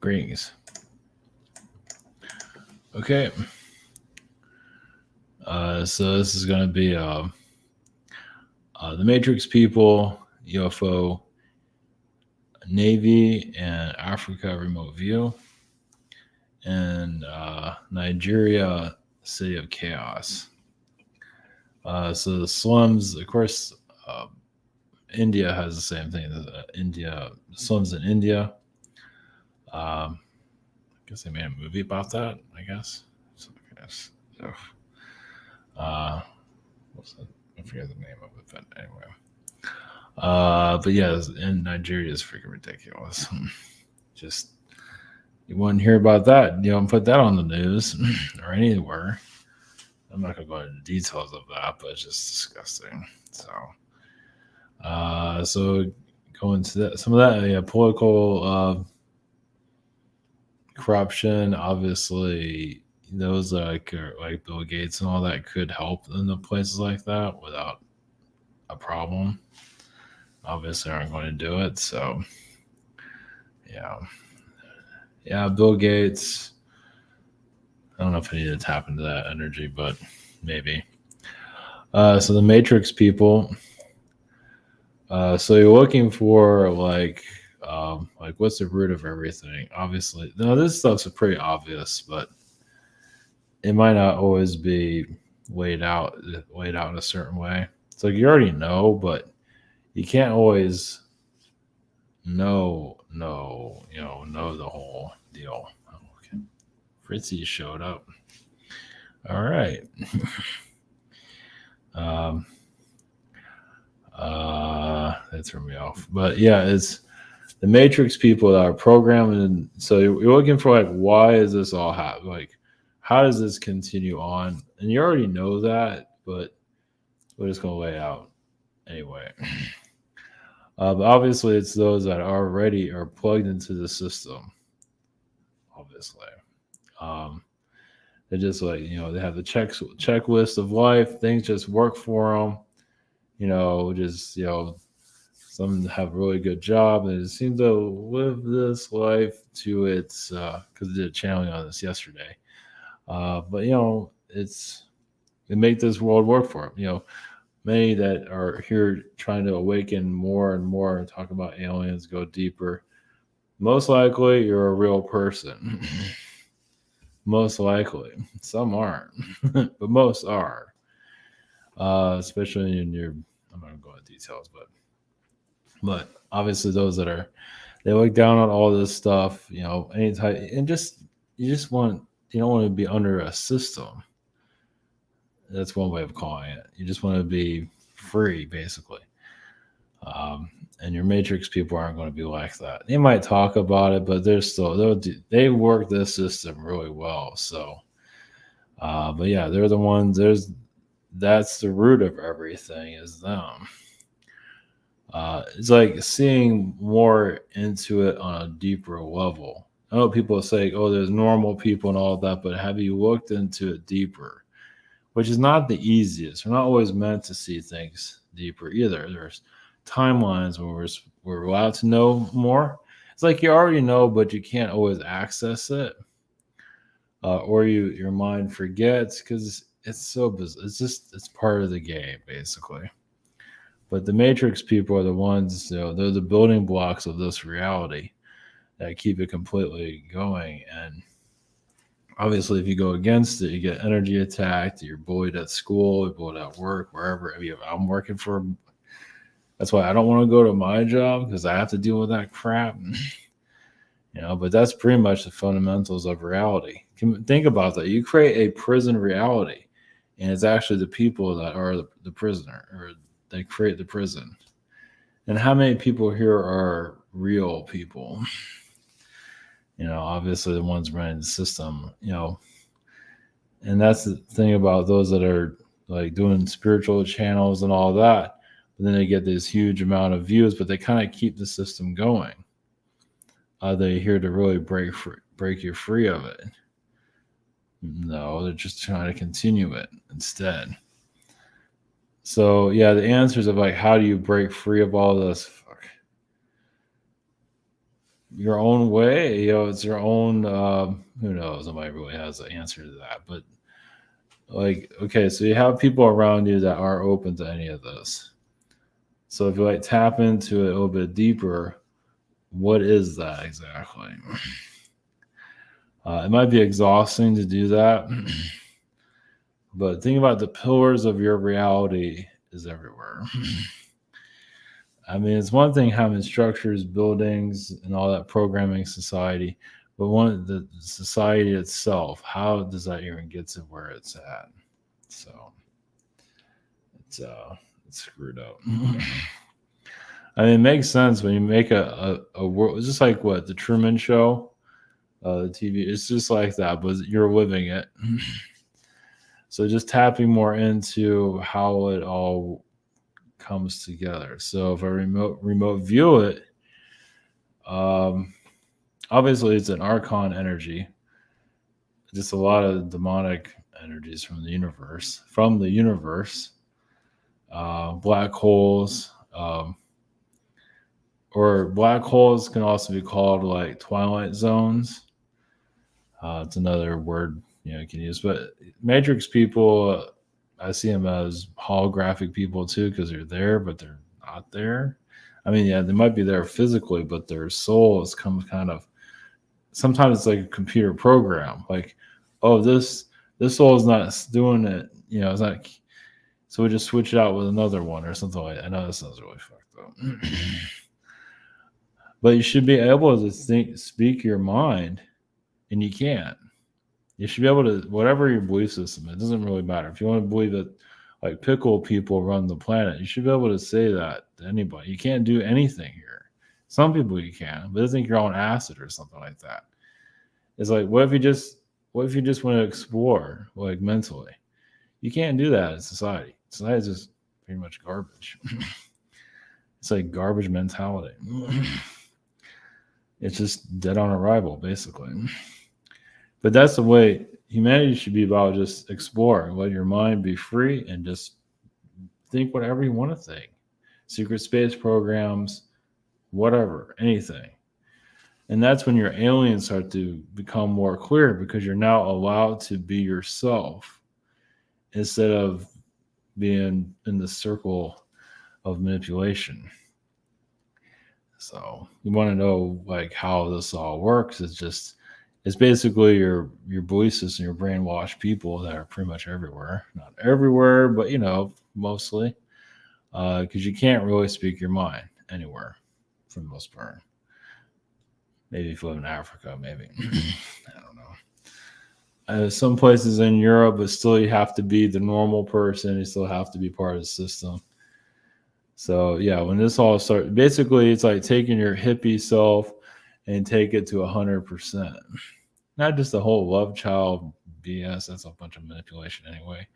Greetings. Okay. So this is going to be the Matrix people, UFO, Navy, and Africa remote view, and Nigeria, city of chaos. So the slums, of course, India has the same thing. India, slums in India. I guess they made a movie about that. I guess. So, what's that? I forget the name of it, but anyway. But yeah, in Nigeria is freaking ridiculous. Just you wouldn't hear about that. You don't put that on the news or anywhere. I'm not gonna go into details of that, but it's just disgusting. So going to that, some of that, yeah, political corruption. Obviously, those like Bill Gates and all that could help in the places like that without a problem. Obviously, aren't going to do it. So, yeah, Bill Gates. I don't know if I need to tap into that energy, but maybe. So the Matrix people. So you're looking for like what's the root of everything? Obviously, no, this stuff's pretty obvious, but it might not always be laid out in a certain way. It's like you already know, but you can't always know the whole deal. Oh, okay. Fritzy showed up. All right. That threw me off. But yeah, it's the Matrix people that are programmed, and so you're looking for like, why is this all happen? Like, how does this continue on? And you already know that, but we're just gonna lay out anyway. But obviously, it's those that already are plugged into the system. Obviously, they're just like they have the checklist of life. Things just work for them. Some have a really good job and it seems to live this life to its because I did a channeling on this yesterday. But it make this world work for them. Many that are here trying to awaken more and more and talk about aliens, go deeper. Most likely, you're a real person. Most likely, some aren't, but most are. Especially in your, I'm not gonna go into details, but obviously those that they look down on all this stuff, any type, and you don't want to be under a system. That's one way of calling it. You just want to be free, basically. And your Matrix people aren't going to be like that. They might talk about it, but they work this system really well. So, but yeah, they're the ones. That's the root of everything is them. It's like seeing more into it on a deeper level. I know people say, "Oh, there's normal people and all of that," but have you looked into it deeper? Which is not the easiest. We're not always meant to see things deeper either. There's timelines where we're allowed to know more. It's like you already know, but you can't always access it, or your mind forgets because it's so bizarre. It's part of the game, basically. But the Matrix people are the ones, they're the building blocks of this reality that keep it completely going. And obviously, if you go against it, you get energy attacked, you're bullied at school, you're bullied at work, wherever. I'm working for. That's why I don't want to go to my job because I have to deal with that crap. But that's pretty much the fundamentals of reality. Think about that. You create a prison reality, and it's actually the people that are the prisoner, or they create the prison. And how many people here are real people? Obviously the ones running the system, and that's the thing about those that are like doing spiritual channels and all that. But then they get this huge amount of views, but they kind of keep the system going. Are they here to really break you free of it? No, they're just trying to continue it instead. So yeah, the answers of like, how do you break free of all this? your own way. It's your own. Who knows? Nobody really has an answer to that. But like, okay, so you have people around you that are open to any of this. So if you like tap into it a little bit deeper, what is that exactly? It might be exhausting to do that, but think about the pillars of your reality is everywhere. I mean, it's one thing having structures, buildings, and all that programming society, but the society itself, how does that even get to where it's at? So it's screwed up. I mean, it makes sense when you make a world. It's just like what the Truman Show, the TV. It's just like that, but you're living it. So just tapping more into how it all comes together. So if I remote view it, obviously it's an archon energy, just a lot of demonic energies from the universe. Black holes, or black holes can also be called like twilight zones. It's another word you can use, but matrix people, I see them as holographic people too, because they're there but they're not there. I mean, yeah, they might be there physically, but their soul is kind of, sometimes it's like a computer program, like, oh, this soul is not doing it, it's not, so we just switch it out with another one or something like that. I know that sounds really fucked up. But you should be able to speak your mind, and you can't. You should be able to, whatever your belief system, it doesn't really matter. If you want to believe that like pickle people run the planet, you should be able to say that to anybody. You can't do anything here. Some people you can, but they think you're on acid or something like that. It's like, what if you just want to explore, like, mentally? You can't do that in society. Society is just pretty much garbage. It's like garbage mentality. It's just dead on arrival, basically. But that's the way humanity should be, about just explore, let your mind be free, and just think whatever you want to think. Secret space programs, whatever, anything. And that's when your aliens start to become more clear, because you're now allowed to be yourself instead of being in the circle of manipulation. So you want to know like how this all works. It's basically your belief system, your brainwashed people that are pretty much everywhere. Not everywhere, but mostly. Because you can't really speak your mind anywhere for the most part. Maybe if you live in Africa, maybe. I don't know. Some places in Europe, but still you have to be the normal person. You still have to be part of the system. So yeah, when this all starts, basically it's like taking your hippie self and take it to 100%. Not just the whole love child BS. That's a bunch of manipulation anyway.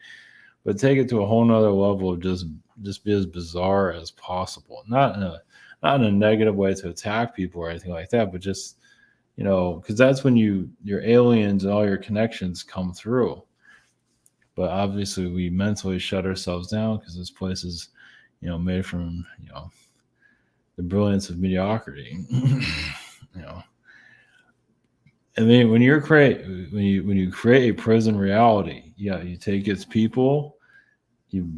But take it to a whole nother level of just be as bizarre as possible. Not in a negative way to attack people or anything like that, but just, because that's when your aliens and all your connections come through. But obviously we mentally shut ourselves down because this place is, made from, the brilliance of mediocrity. I mean, when you create a prison reality, you take its people, you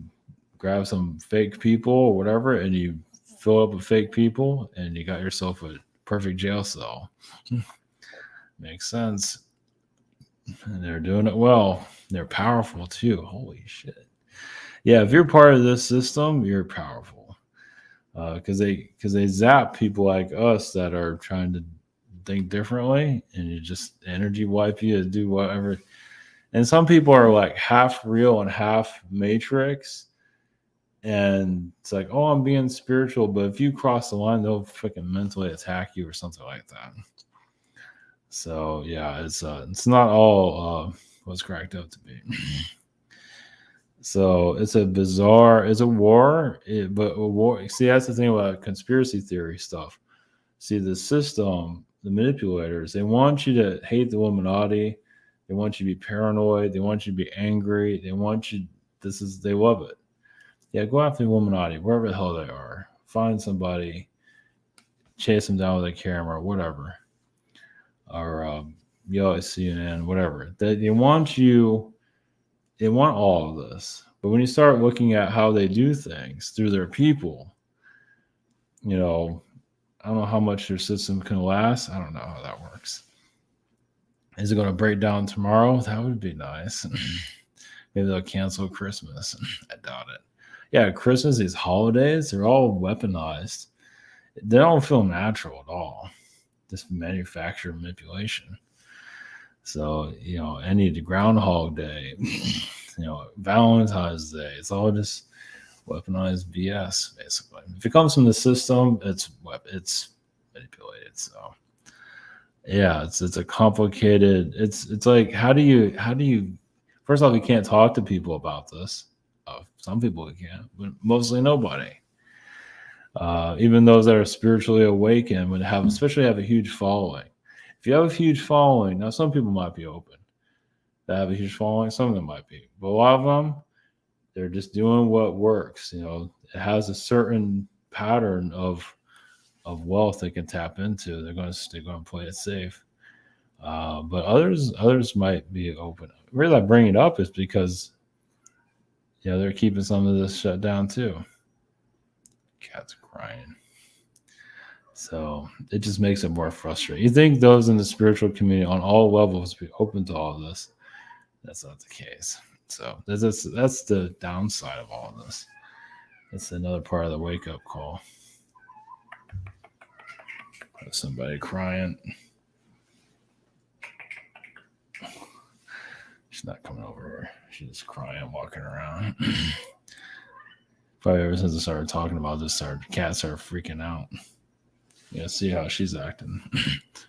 grab some fake people or whatever, and you fill up with fake people, and you got yourself a perfect jail cell. Makes sense. And they're doing it well. They're powerful too. Holy shit. Yeah, if you're part of this system, you're powerful. Because they zap people like us that are trying to think differently, and you just energy wipe you to do whatever. And some people are like half real and half matrix, and it's like, oh, I'm being spiritual, but if you cross the line, they'll freaking mentally attack you or something like that. So yeah, it's not all what's cracked up to be. So it's a war, but a war. See, that's the thing about conspiracy theory stuff. See, the system, the manipulators, they want you to hate the Illuminati. They want you to be paranoid. They want you to be angry. They love it. Yeah, go after the Illuminati, wherever the hell they are. Find somebody, chase them down with a camera or whatever, or yell at CNN, whatever. They want all of this. But when you start looking at how they do things through their people, I don't know how much their system can last. I don't know how that works. Is it going to break down tomorrow? That would be nice. Maybe they'll cancel Christmas. I doubt it. Yeah, Christmas, these holidays, they're all weaponized. They don't feel natural at all. Just manufactured manipulation. So, any of the Groundhog Day, Valentine's Day, it's all just weaponized BS, basically. If it comes from the system, it's manipulated. So, yeah, it's a complicated. It's like how do you? First off, you can't talk to people about this. Some people can, but mostly nobody. Even those that are spiritually awakened would especially have a huge following. If you have a huge following, now some people might be open that have a huge following. Some of them might be, but a lot of them, they're just doing what works. It has a certain pattern of wealth they can tap into. They're going to play it safe. But others might be open. The reason I bring it up is because they're keeping some of this shut down too. Cat's crying. So it just makes it more frustrating. You think those in the spiritual community on all levels be open to all of this? That's not the case. So that's the downside of all of this. That's another part of the wake-up call. Somebody crying. She's not coming over here. She's just crying, walking around. Probably ever since I started talking about this, cats started freaking out. See how she's acting.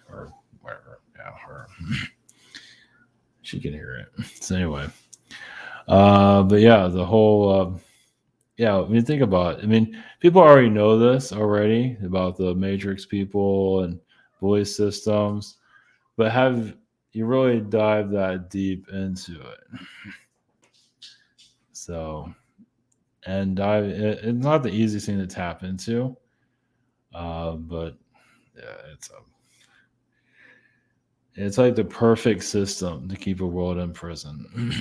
Or whatever. Yeah, her. She can hear it. So anyway. But yeah, the whole when you think about it, people already know this already about the Matrix people and voice systems, but have you really dive that deep into it? So, and it's not the easiest thing to tap into, but yeah, it's like the perfect system to keep a world in prison.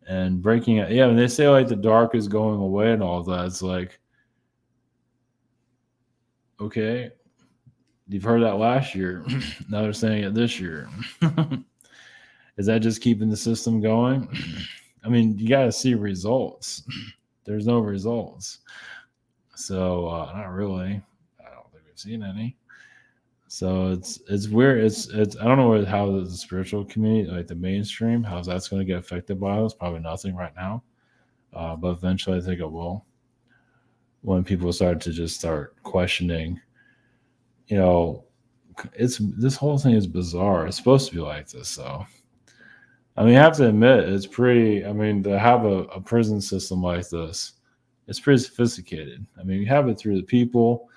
And breaking it, when they say like the dark is going away and all that, it's like, okay, you've heard that last year. Now they're saying it this year. Is that just keeping the system going? You got to see results. There's no results. So not really. I don't think we've seen any. So it's weird. It's I don't know how the spiritual community, like the mainstream, how that's going to get affected by this. Probably nothing right now, but eventually I think it will. When people start questioning, this whole thing is bizarre. It's supposed to be like this, so. You have to admit it's pretty. To have a prison system like this, it's pretty sophisticated. You have it through the people.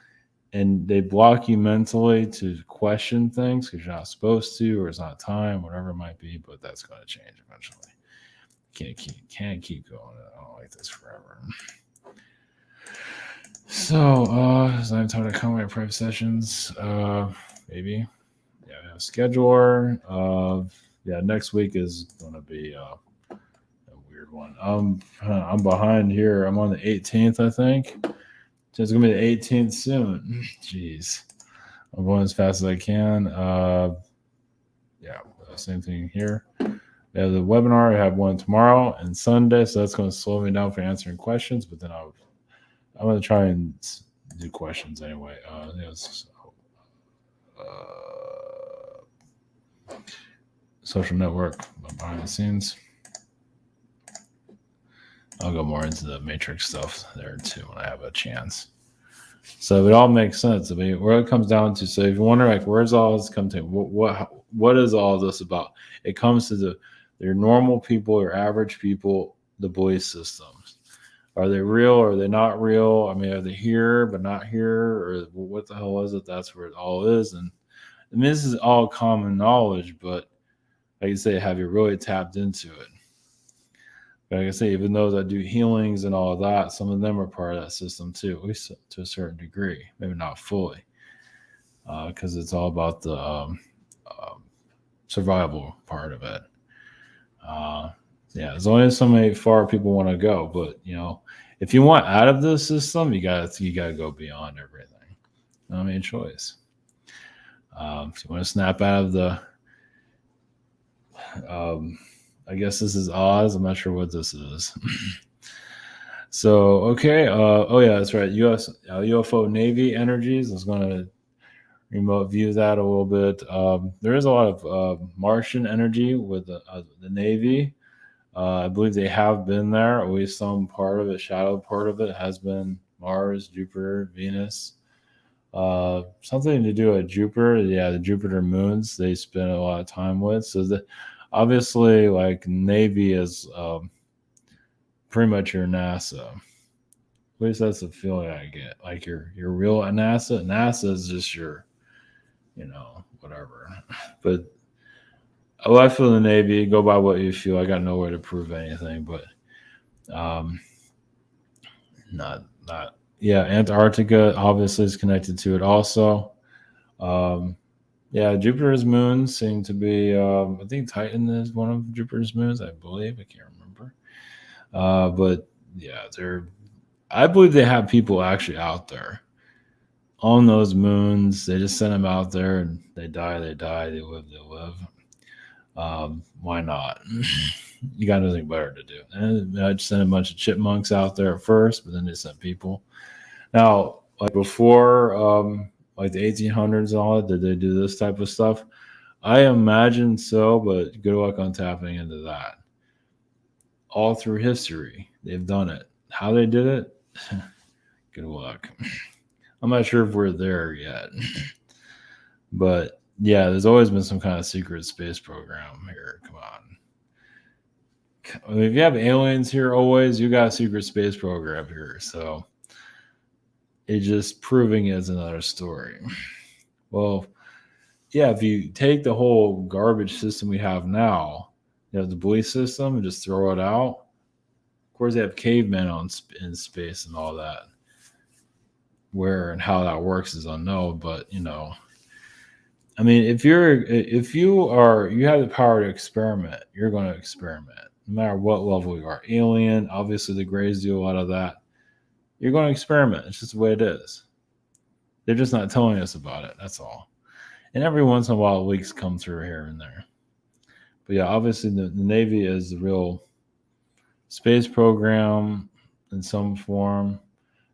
And they block you mentally to question things because you're not supposed to, or it's not time, whatever it might be. But that's going to change eventually. Can't keep going on like this forever. So, is that time to come to private sessions? Maybe. Yeah, we have a scheduler. Next week is going to be a weird one. I'm behind here. I'm on the 18th, I think. So it's going to be the 18th soon. Jeez. I'm going as fast as I can. Same thing here. We have the webinar. I have one tomorrow and Sunday, so that's going to slow me down for answering questions, but then I'm going to try and do questions anyway. Social network behind the scenes. I'll go more into the Matrix stuff there too when I have a chance. So it all makes sense. Where it comes down to, so if you wonder, where's all this come to? What is all this about? It comes to your normal people, your average people, the belief systems. Are they real? Or are they not real? Are they here but not here? Or what the hell is it? That's where it all is. And this is all common knowledge, but like you say, have you really tapped into it? Like I say, even those that do healings and all of that, some of them are part of that system too, at least to a certain degree, maybe not fully, because it's all about the um, survival part of it. Uh, yeah, there's only so many far people want to go, but if you want out of the system, you gotta go beyond everything. I mean, choice. If you want to snap out of the, um, I guess this is Oz. I'm not sure what this is. So okay. Oh yeah, that's right. UFO Navy Energies. I was going to remote view that a little bit. There is a lot of Martian energy with the Navy. I believe they have been there. At least some part of it, shadow part of it, has been Mars, Jupiter, Venus. Something to do with Jupiter. Yeah, the Jupiter moons they spend a lot of time with. So obviously, like Navy is pretty much your NASA. At least that's the feeling I get. Like you're real at NASA. NASA is just your, whatever. But I feel the Navy. Go by what you feel. I got no way to prove anything, but um, not yeah. Antarctica obviously is connected to it also. Um, yeah, Jupiter's moons seem to be. I think Titan is one of Jupiter's moons. I believe. I can't remember. But yeah, I believe they have people actually out there on those moons. They just send them out there, and they die. They die. They live. They live. Why not? You got nothing better to do. And I just sent a bunch of chipmunks out there at first, but then they sent people. Now, like before, like the 1800s and all that, did they do this type of stuff? I imagine so, but good luck on tapping into that. All through history, they've done it. How they did it, good luck. I'm not sure if we're there yet, but yeah, there's always been some kind of secret space program here. Come on. I mean, if you have aliens here always, you got a secret space program here. So it just proving is another story. Well, yeah, if you take the whole garbage system we have now, the belief system, and just throw it out. Of course, they have cavemen in space and all that. Where and how that works is unknown, but I mean, if you have the power to experiment, you're going to experiment, no matter what level you are. Alien, obviously, the Greys do a lot of that. You're going to experiment. It's just the way it is. They're just not telling us about it. That's all. And every once in a while, leaks come through here and there. But yeah, obviously, the Navy is the real space program in some form.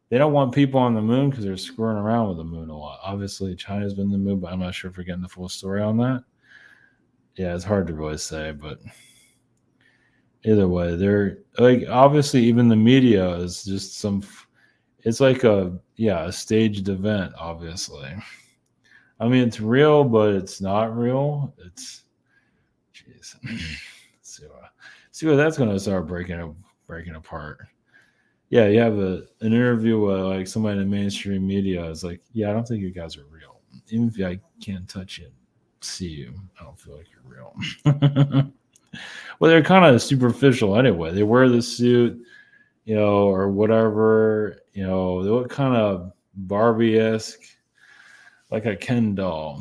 They don't want people on the moon because they're screwing around with the moon a lot. Obviously, China's been in the moon, but I'm not sure if we're getting the full story on that. Yeah, it's hard to really say, but either way, they're like obviously even the media is just it's like a staged event, obviously. I mean, it's real, but it's not real. Jeez. See what that's going to start breaking apart. Yeah, you have an interview with like somebody in the mainstream media is like, yeah, I don't think you guys are real. Even if I can't touch you, see you, I don't feel like you're real. Well, they're kind of superficial anyway. They wear the suit, or whatever, they look kind of Barbie-esque, like a Ken doll.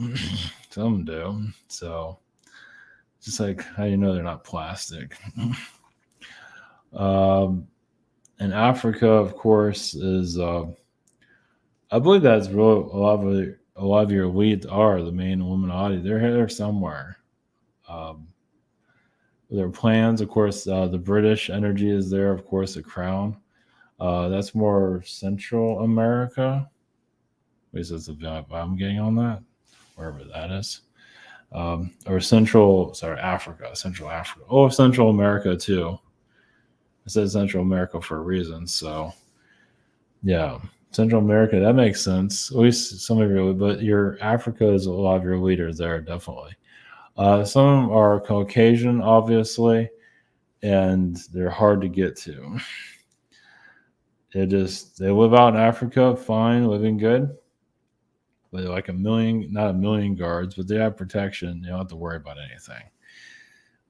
Some do. So just like how they're not plastic. And Africa, of course, is I believe that's really a lot of your elites are the main Illuminati. They're here somewhere. Their plans, of course, the British energy is there. Of course, the crown. That's more Central America. At least that's the vibe I'm getting on that, wherever that is. Or Central Africa. Oh, Central America too. I said Central America for a reason. So, yeah, Central America, that makes sense. At least some of but your Africa is a lot of your leaders there, definitely. Some are Caucasian, obviously, and they're hard to get to. They live out in Africa, fine, living good. But they're like not a million guards, but they have protection. You don't have to worry about anything.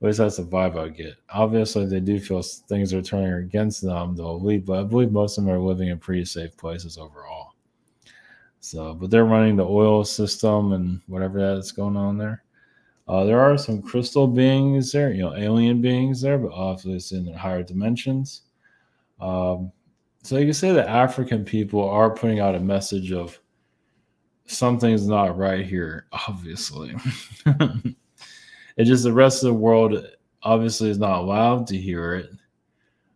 At least that's the vibe I get. Obviously, they do feel things are turning against them, though. But I believe most of them are living in pretty safe places overall. So, but they're running the oil system and whatever that's going on there. There are some crystal beings there, alien beings there, but obviously in the higher dimensions. Um, so you can say that African people are putting out a message of something's not right here, obviously. It's just the rest of the world obviously is not allowed to hear it.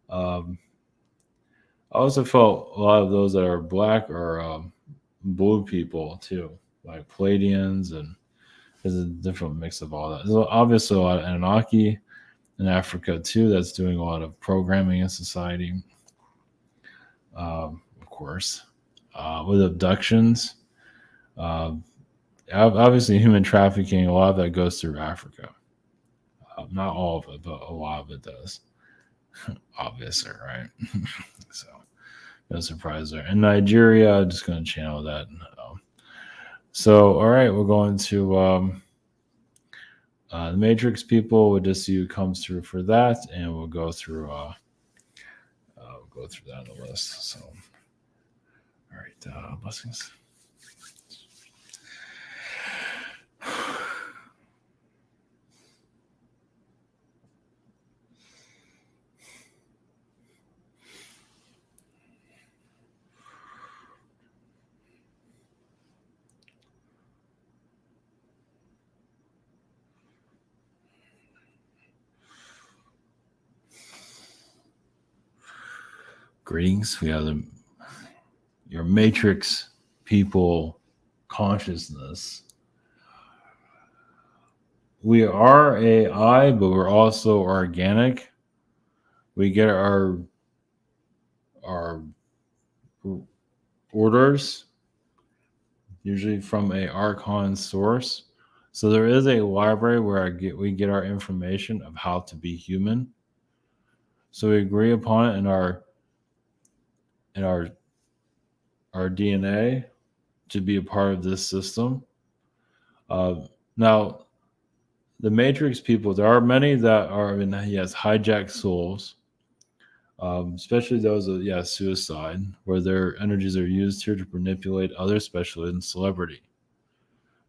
Um, I also felt a lot of those that are black are blue people too, like Palladians, and there's a different mix of all that. There's obviously a lot of Anunnaki in Africa too that's doing a lot of programming in society, of course, with abductions. Uh, Obviously, human trafficking, a lot of that goes through Africa. Not all of it, but a lot of it does. Obviously, right? So, no surprise there. In Nigeria, I'm just going to channel that. So, all right, we're going to the Matrix people. We'll just see who comes through for that, and we'll go through that on the list. So, all right, blessings. Greetings. We have your Matrix people consciousness. We are AI, but we're also organic. We get our orders usually from a archon source. So there is a library where we get our information of how to be human. So we agree upon it in our DNA to be a part of this system. Now, the Matrix people, there are many that are hijacked souls, especially those of suicide, where their energies are used here to manipulate others, especially in celebrity,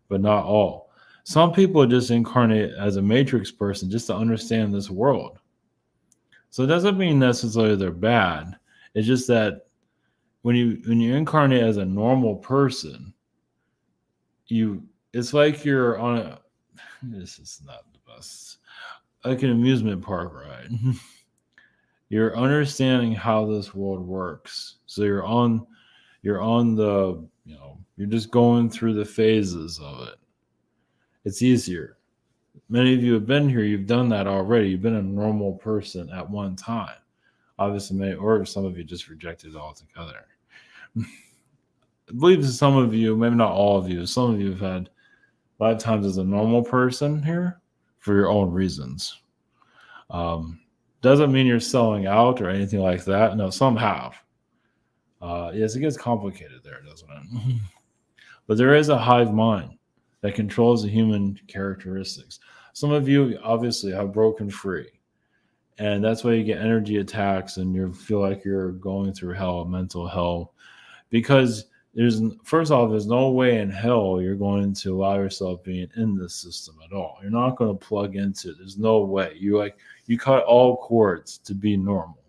but not all. Some people just incarnate as a Matrix person just to understand this world. So it doesn't mean necessarily they're bad. It's just that when you incarnate as a normal person, it's like you're on a this is not the best, like an amusement park ride. You're understanding how this world works. So you're on the, you're just going through the phases of it. It's easier. Many of you have been here, you've done that already. You've been a normal person at one time. Obviously, or some of you just rejected it altogether. I believe some of you, maybe not all of you, some of you have had lifetimes as a normal person here for your own reasons. Doesn't mean you're selling out or anything like that. No, some have. Yes, it gets complicated there, doesn't it? But there is a hive mind that controls the human characteristics. Some of you obviously have broken free. And that's why you get energy attacks and you feel like you're going through hell, mental hell. Because first off, there's no way in hell you're going to allow yourself being in this system at all. You're not going to plug into it. There's no way. You cut all cords to be normal,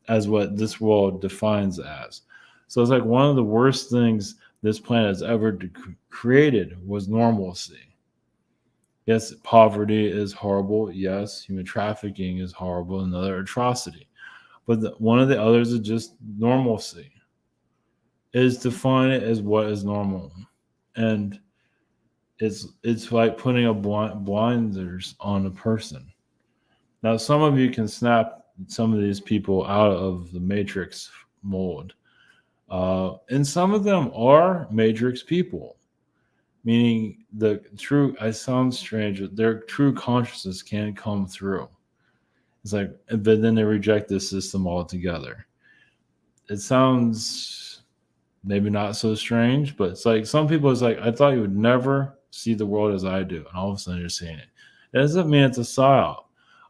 as what this world defines as. So it's like one of the worst things this planet has ever created was normalcy. Yes, poverty is horrible. Yes, human trafficking is horrible, another atrocity. But one of the others is just normalcy. Is define it as what is normal, and it's like putting a blinders on a person. Now, some of you can snap some of these people out of the Matrix mold, and some of them are Matrix people, meaning the true. I sound strange, but their true consciousness can come through. It's like, but then they reject this system altogether. It sounds maybe not so strange, but it's like some people, it's like, I thought you would never see the world as I do. And all of a sudden you're seeing it. It doesn't mean it's a psyop.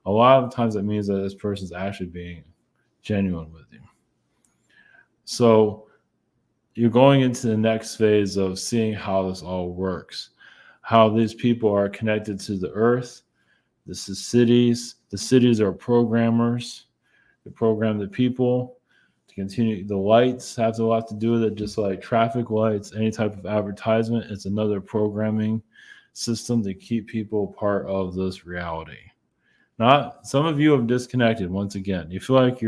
A lot of times it means that this person's actually being genuine with you. So you're going into the next phase of seeing how this all works, how these people are connected to the earth. This is cities. The cities are programmers. They program the people to continue. The lights have a lot to do with it, just like traffic lights, any type of advertisement. It's another programming system to keep people part of this reality. Not some of you have disconnected once again. You feel like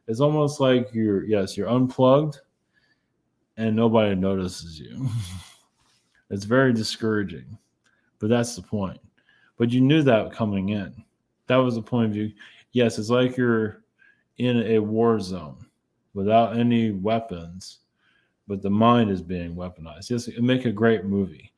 it's almost like you're unplugged and nobody notices you. It's very discouraging, but that's the point. But you knew that coming in. That was the point of view. Yes, it's like you're in a war zone without any weapons, but the mind is being weaponized. Yes, it make a great movie.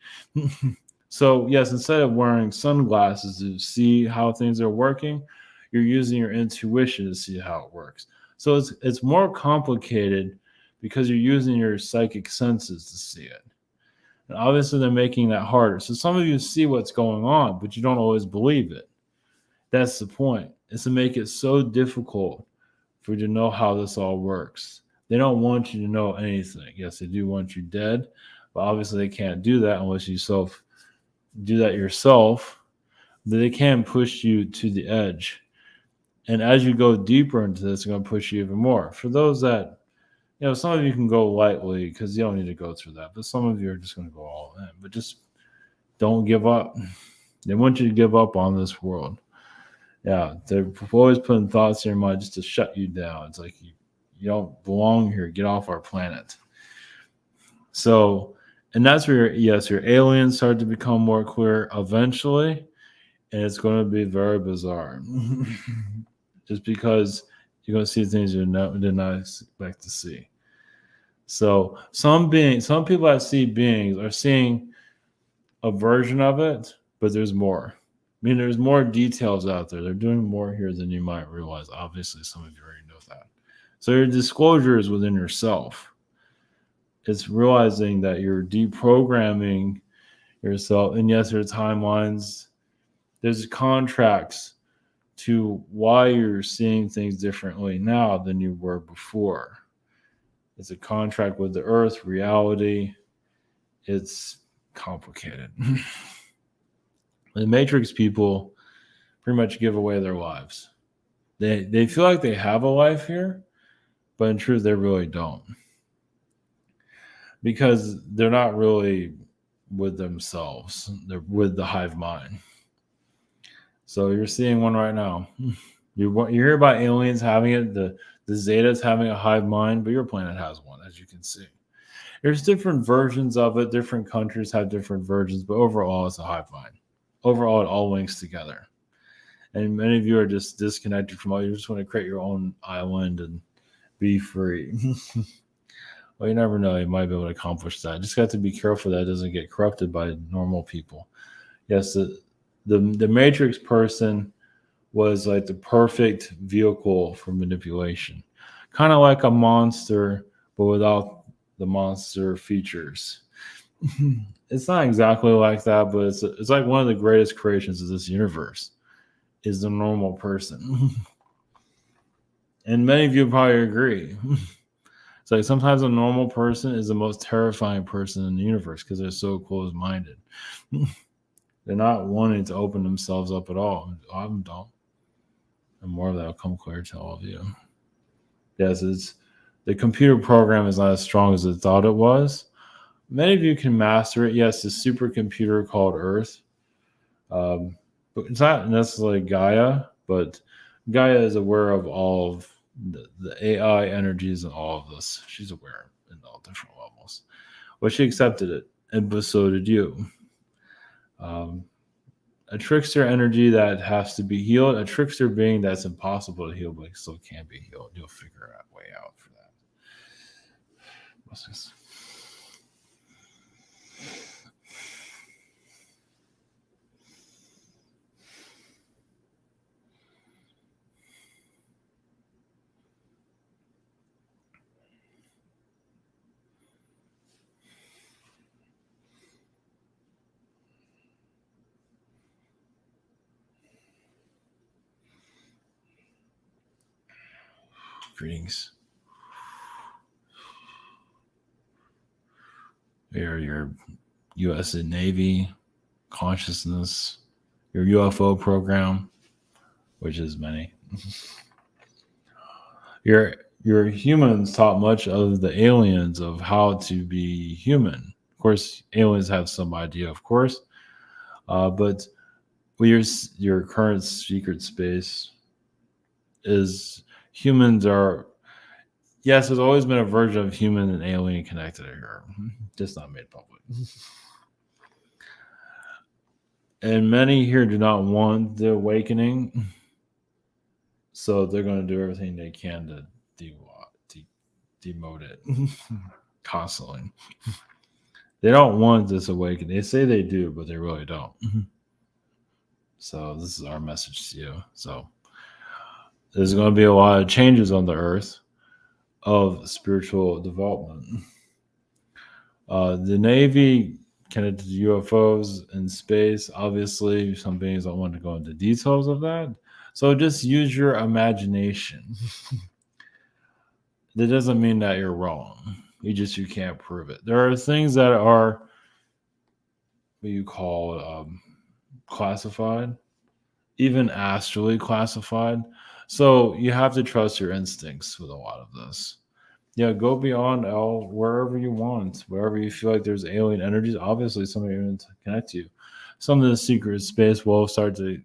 So, yes, instead of wearing sunglasses to see how things are working, you're using your intuition to see how it works. So it's more complicated because you're using your psychic senses to see it. And obviously, they're making that harder. So some of you see what's going on, but you don't always believe it. That's the point. It's to make it so difficult for you to know how this all works. They don't want you to know anything. Yes, they do want you dead, but obviously they can't do that unless you do that yourself. But they can push you to the edge. And as you go deeper into this, it's going to push you even more. For those that, some of you can go lightly because you don't need to go through that. But some of you are just going to go all in. But just don't give up. They want you to give up on this world. Yeah, they're always putting thoughts in your mind just to shut you down. It's like you don't belong here. Get off our planet. So, and that's where, your aliens start to become more clear eventually. And it's going to be very bizarre. Just because you're going to see things you did not expect to see. So some people that see beings are seeing a version of it, but there's more. I mean, there's more details out there. They're doing more here than you might realize. Obviously, some of you already know that. So your disclosure is within yourself. It's realizing that you're deprogramming yourself. And yes, there's timelines. There's contracts to why you're seeing things differently now than you were before. It's a contract with the earth, reality. It's complicated. The Matrix people pretty much give away their lives. They feel like they have a life here, but in truth, they really don't. Because they're not really with themselves. They're with the hive mind. So you're seeing one right now. You hear about aliens having it, the Zetas having a hive mind, but your planet has one, as you can see. There's different versions of it. Different countries have different versions, but overall, it's a hive mind. Overall, it all links together. And many of you are just disconnected from all. You just want to create your own island and be free. Well, you never know. You might be able to accomplish that. Just got to be careful that it doesn't get corrupted by normal people. Yes, the Matrix person was like the perfect vehicle for manipulation. Kind of like a monster, but without the monster features. It's not exactly like that, but it's like one of the greatest creations of this universe is the normal person. And many of you probably agree. It's like sometimes a normal person is the most terrifying person in the universe because they're so closed-minded. They're not wanting to open themselves up at all. A lot of them don't. And more of that will come clear to all of you. Yes, the computer program is not as strong as it thought it was. Many of you can master it. Yes, the supercomputer called Earth. But it's not necessarily Gaia, but Gaia is aware of all of the AI energies and all of this. She's aware in all different levels. Well, she accepted it, and so did you. A trickster energy that has to be healed, a trickster being that's impossible to heal, but still can be healed. You'll figure a way out for that. What's this? Greetings. Your U.S. Navy consciousness, your UFO program, which is many. Your humans taught much of the aliens of how to be human. Of course, aliens have some idea, of course, but your current secret space is humans are. Yes, there's always been a version of human and alien connected here, just not made public. And many here do not want the awakening, so they're going to do everything they can to demote it constantly. They don't want this awakening. They say they do, but they really don't. So this is our message to you. So there's going to be a lot of changes on the earth of spiritual development. The Navy connected to UFOs in space. Obviously, some beings don't want to go into details of that. So just use your imagination. That doesn't mean that you're wrong. You can't prove it. There are things that are what you call classified, even astrally classified. So you have to trust your instincts with a lot of this. Yeah, go beyond L wherever you want, wherever you feel like there's alien energies. Obviously, somebody going to connect to you. Some of the secret space will start to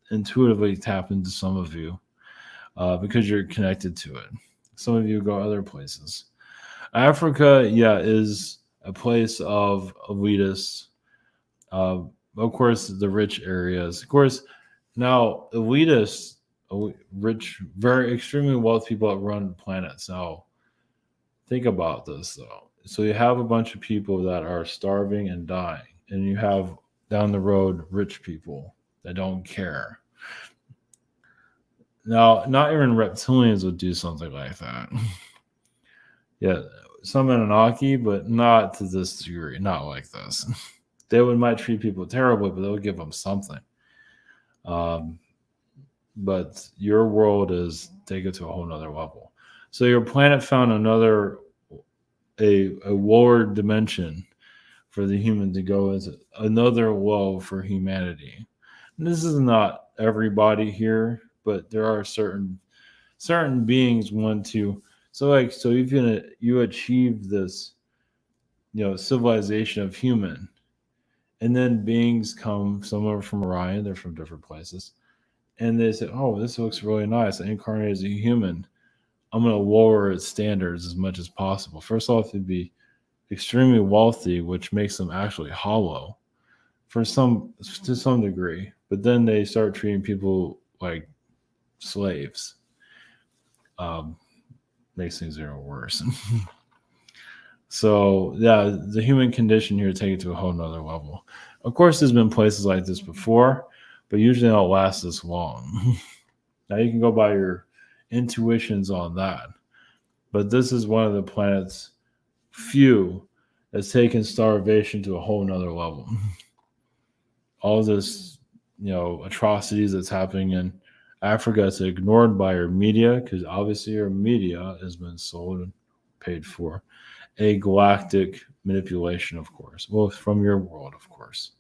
intuitively tap into some of you because you're connected to it. Some of you go other places. Africa, is a place of elitists. Of course, the rich areas. Of course, now elitists, rich, very extremely wealthy people that run planets. Now, think about this though. So you have a bunch of people that are starving and dying, and you have down the road rich people that don't care. Now, not even reptilians would do something like that. Yeah, some Anunnaki, but not to this degree, not like this. They might treat people terribly, but they'll give them something. But your world is take it to a whole nother level. So your planet found a lower dimension for the human to go into, another low for humanity. And this is not everybody here, but there are certain beings want to. So if you achieve this, civilization of human, and then beings come, some are from Orion, they're from different places, and they say, "Oh, this looks really nice. I incarnate as a human. I'm going to lower its standards as much as possible." First off, it'd be extremely wealthy, which makes them actually hollow to some degree. But then they start treating people like slaves. Makes things even worse. So yeah, the human condition here take it to a whole nother level. Of course, there's been places like this before, but usually don't last this long. Now you can go by your intuitions on that. But this is one of the planet's few that's taken starvation to a whole nother level. All this, atrocities that's happening in Africa is ignored by your media, because obviously your media has been sold and paid for. A galactic manipulation, of course. Well, from your world, of course,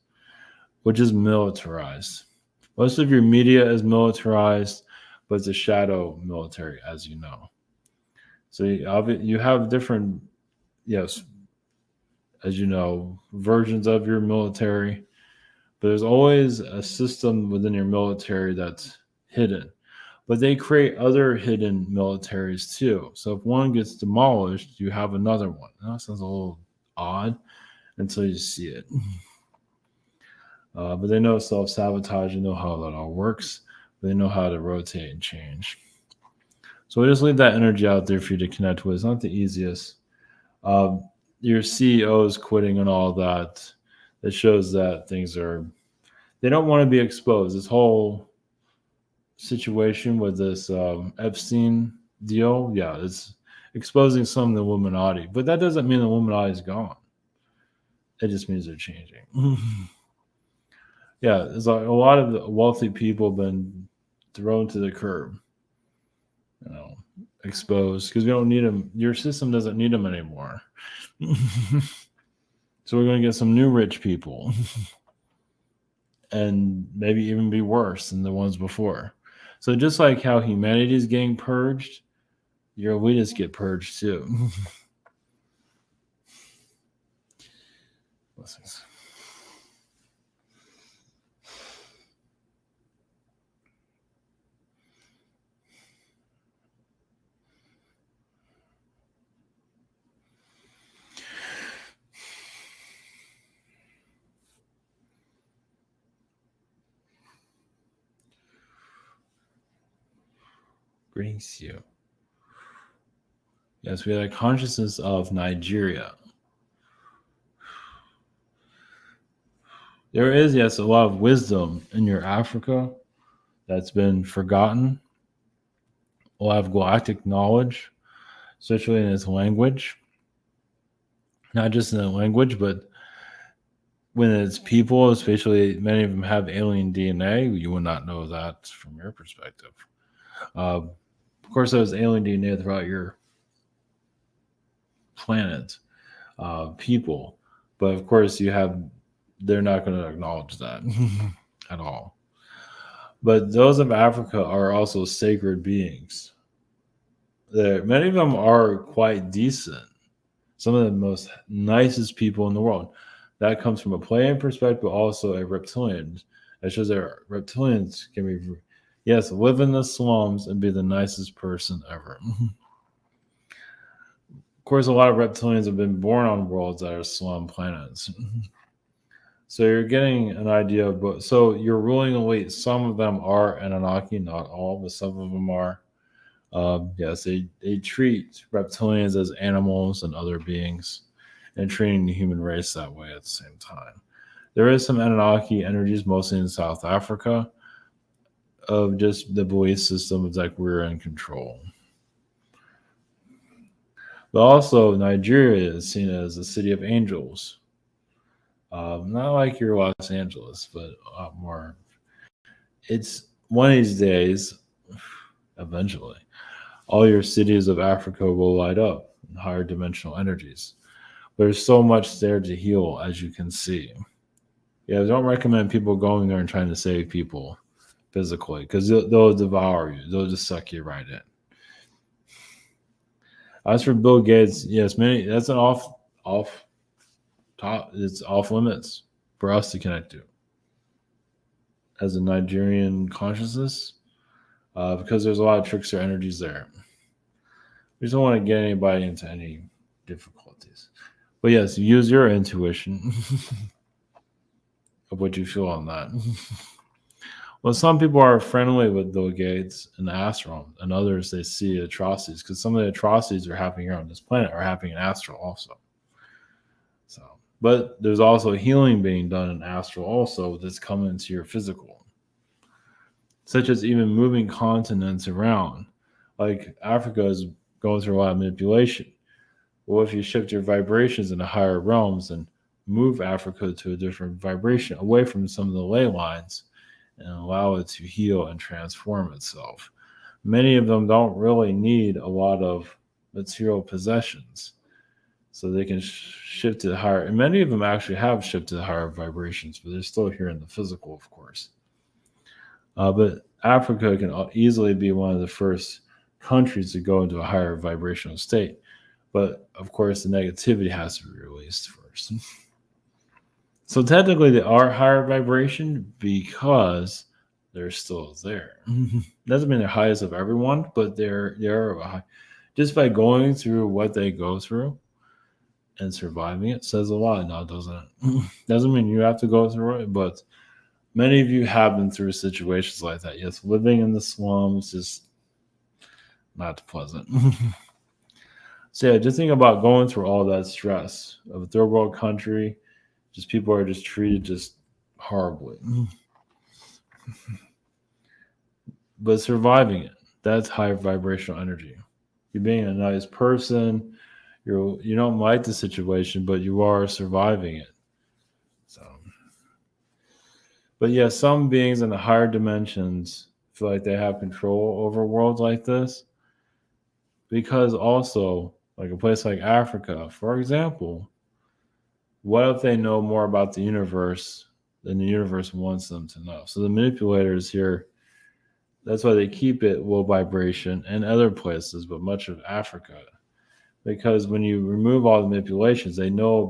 which is militarized. Most of your media is militarized, but it's a shadow military, as you know. So you have different, yes, as you know, versions of your military, but there's always a system within your military that's hidden. But they create other hidden militaries too. So if one gets demolished, you have another one. That sounds a little odd until you see it. But they know self-sabotage. They know how that all works. They know how to rotate and change. So we just leave that energy out there for you to connect with. It's not the easiest. Your CEO is quitting and all that. It shows that they don't want to be exposed. This whole situation with this Epstein deal, it's exposing some of the Illuminati. But that doesn't mean the Illuminati is gone. It just means they're changing. There's a lot of wealthy people have been thrown to the curb. exposed because we don't need them. Your system doesn't need them anymore. So we're going to get some new rich people and maybe even be worse than the ones before. So just like how humanity is getting purged, your elitists get purged too. Blessings. Brings you. Yes, we have a consciousness of Nigeria. There is, yes, a lot of wisdom in your Africa that's been forgotten. A lot of galactic knowledge, especially in its language. Not just in the language, but when it's people, especially many of them have alien DNA. You would not know that from your perspective. Of course, there's alien DNA throughout your planet, people, but of course, they're not going to acknowledge that at all. But those of Africa are also sacred beings. Many of them are quite decent. Some of the most nicest people in the world. That comes from a Playan perspective, but also a reptilian. That shows that reptilians can be, yes, live in the slums and be the nicest person ever. Of course, a lot of reptilians have been born on worlds that are slum planets. So you're getting an idea of both. So your ruling elite, some of them are Anunnaki, not all, but some of them are. Yes, they treat reptilians as animals and other beings and treating the human race that way at the same time. There is some Anunnaki energies, mostly in South Africa, of just the belief system of like we're in control. But also, Nigeria is seen as a city of angels. Not like your Los Angeles, but a lot more. It's one of these days, eventually, all your cities of Africa will light up in higher dimensional energies. There's so much there to heal, as you can see. Yeah, I don't recommend people going there and trying to save people physically because they'll devour you. They'll just suck you right in. As for Bill Gates, yes, that's an off top. It's off limits for us to connect to as a Nigerian consciousness because there's a lot of trickster energies there. We just don't want to get anybody into any difficulties. But yes, use your intuition of what you feel on that. Well, some people are friendly with Bill Gates and the astral, and others they see atrocities because some of the atrocities are happening here on this planet are happening in astral also. So, but there's also healing being done in astral also that's coming into your physical, such as even moving continents around. Like Africa is going through a lot of manipulation. Well, if you shift your vibrations into higher realms and move Africa to a different vibration away from some of the ley lines and allow it to heal and transform itself. Many of them don't really need a lot of material possessions. So they can shift to higher, and many of them actually have shifted to higher vibrations, but they're still here in the physical, of course. But Africa can easily be one of the first countries to go into a higher vibrational state. But of course, the negativity has to be released first. So technically, they are higher vibration because they're still there. Doesn't mean they're highest of everyone, but they're high. Just by going through what they go through and surviving it says a lot now, doesn't it? Doesn't mean you have to go through it, but many of you have been through situations like that. Yes, living in the slums is not pleasant. So yeah, just think about going through all that stress of a third world country. Just people are just treated just horribly. But surviving it, that's high vibrational energy. You're being a nice person. You don't like the situation, but you are surviving it. So, but yeah, some beings in the higher dimensions feel like they have control over worlds like this. because also, like a place like Africa, for example, what if they know more about the universe than the universe wants them to know? So the manipulators here, that's why they keep it low vibration and other places, but much of Africa. Because when you remove all the manipulations, they know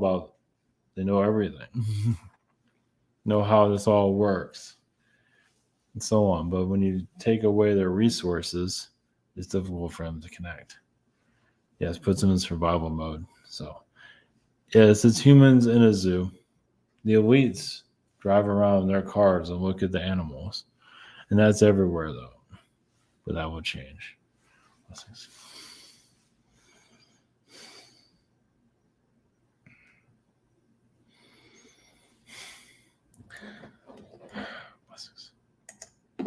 everything, know how this all works, and so on. But when you take away their resources, it's difficult for them to connect. Yes, puts them in survival mode. So, yes, it's humans in a zoo. The elites drive around in their cars and look at the animals. And that's everywhere, though. But that will change. Blessings.